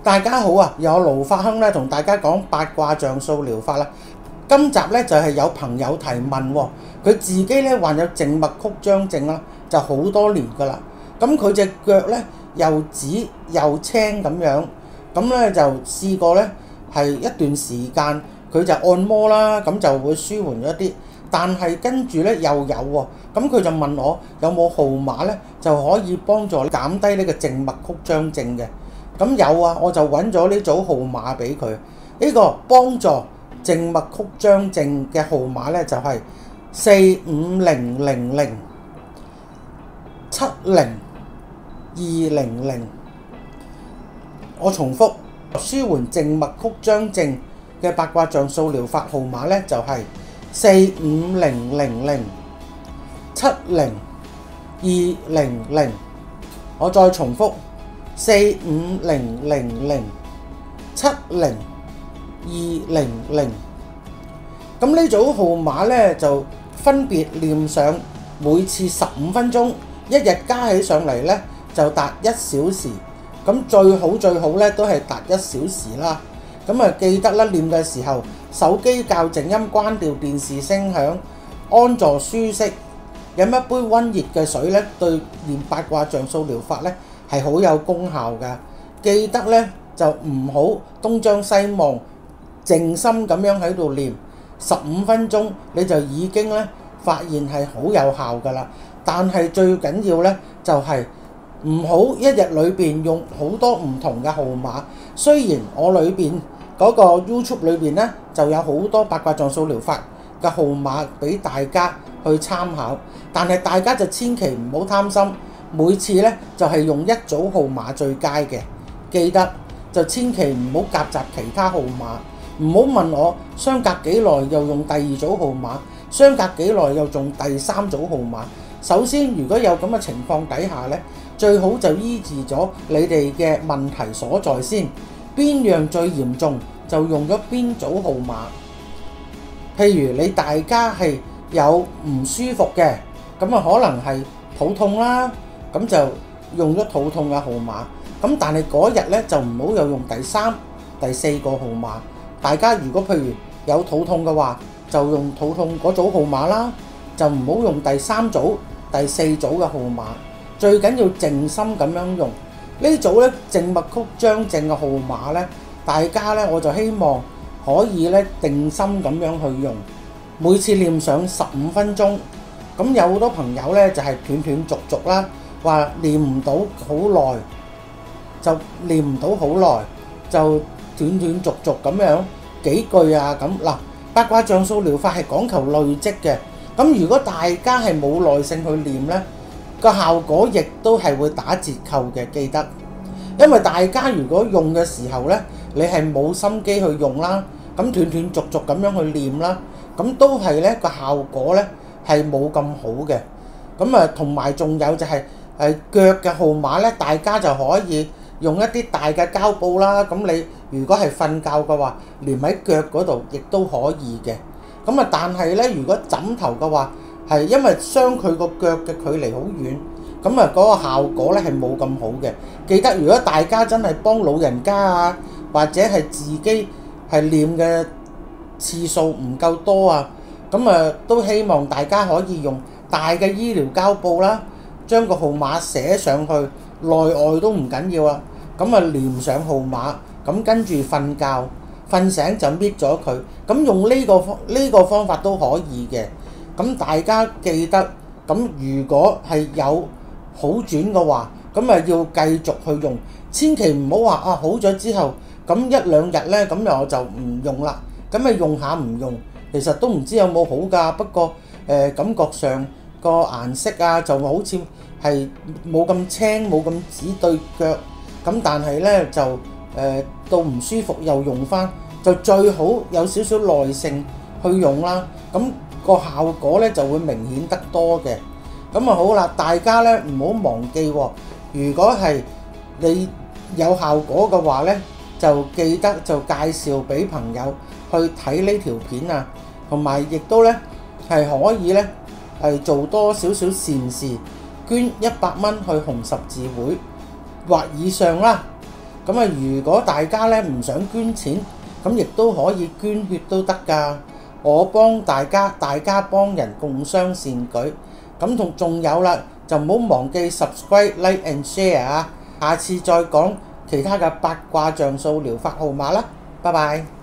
大家好啊！有盧法亨咧同大家講八卦象數療法啦。今集咧就係有朋友提問喎，佢自己咧患有靜脈曲張症啦，就好多年噶啦。咁佢隻腳咧又紫又青咁樣，咁咧就試過咧係一段時間佢就按摩啦，咁就會舒緩咗啲。但係跟住咧又有喎，咁佢就問我有冇號碼咧就可以幫助減低呢個靜脈曲張症嘅。咁有啊，我就揾咗呢組號碼俾佢。呢個幫助靜脈曲張症嘅號碼咧就係4500070200。我重複，舒緩靜脈曲張症嘅八卦象數療法號碼咧就係4500070200。我再重複4500070200。咁呢組號碼咧就分別念上每次15分鐘，一日加起上嚟咧就達1小時。咁最好咧都係達1小時啦。咁啊記得啦，念嘅時候手機校靜音，關掉電視聲響，安坐舒適，飲一杯溫熱嘅水咧，對念八卦象數療法咧係好有功效㗎。記得咧就唔好東張西望，靜心咁樣喺度念15分鐘，你就已經咧發現係好有效㗎啦。但係最緊要咧就係唔好一日裏邊用好多唔同嘅號碼。雖然我裏邊嗰個 YouTube 裏邊咧就有好多八卦象數療法嘅號碼俾大家去參考，但係大家就千祈唔好貪心，每次咧就係用一組號碼最佳嘅。記得就千祈唔好夾雜其他號碼，唔好問我相隔幾耐又用第二組號碼，相隔幾耐又用第三組號碼。首先如果有咁嘅情況底下咧，最好就醫治咗你哋嘅問題所在先，邊樣最嚴重就用咗邊組號碼。譬如你大家係有唔舒服嘅，咁啊可能係肚痛啦，咁就用咗肚痛嘅號碼。咁但係嗰日咧就唔好又用第三、第四個號碼。大家如果譬如有肚痛嘅話，就用肚痛嗰組號碼啦，就唔好用第三組、第四組嘅號碼。最緊要靜心咁樣用呢組咧靜脈曲張症嘅號碼咧，大家咧我就希望可以咧定心咁樣去用，每次念上15分鐘。咁有好多朋友咧就係斷斷續續啦，話念唔到好耐，就念唔到好耐，就斷斷續續咁樣幾句啊咁嗱。八卦象數療法係講求累積嘅，咁如果大家係冇耐性去念咧，個效果亦都係會打折扣嘅。記得，因為大家如果用嘅時候咧，你係冇心機去用啦，咁斷斷續續咁樣去念啦，咁都係咧個效果咧係冇咁好嘅。咁啊，同埋仲有就係腳嘅號碼咧，大家就可以用一啲大嘅膠布啦。咁你如果係瞓覺嘅話，連喺腳嗰度亦都可以嘅。咁啊，但係咧，如果枕頭嘅話，係因為相佢個腳嘅距離好遠，咁啊嗰個效果咧係冇咁好嘅。記得如果大家真係幫老人家啊，或者係自己係念嘅次數唔夠多啊，咁啊都希望大家可以用大嘅醫療膠布啦，將個號碼寫上去，內外都唔緊要啊。咁啊連上號碼，咁跟住瞓覺，瞓醒就搣咗佢。咁用呢個方法都可以嘅。咁大家記得，咁如果係有好轉嘅話，咁啊要繼續去用，千祈唔好話啊好咗之後，咁一兩日咧，咁我就唔用啦。咁啊用下唔用，其實都唔知有冇好㗎。不過感覺上個顏色啊，就好似係冇咁青冇咁紫對腳。咁但係咧就到唔舒服又用翻，就最好有少少耐性去用啦。咁個效果咧就會明顯得多嘅。咁啊好啦，大家咧唔好忘記喎。如果係你有效果嘅話咧，就記得就介紹俾朋友去睇呢條片啊，同埋亦都咧係可以咧係做多少少善事，捐100蚊去紅十字會或以上啦。咁啊，如果大家咧唔想捐錢，咁亦都可以捐血都得㗎。我幫大家，大家幫人，共襄善舉。咁仲有啦，就唔好忘記 subscribe、like and share 啊！下次再講其他嘅八卦像素療法號碼啦，拜拜。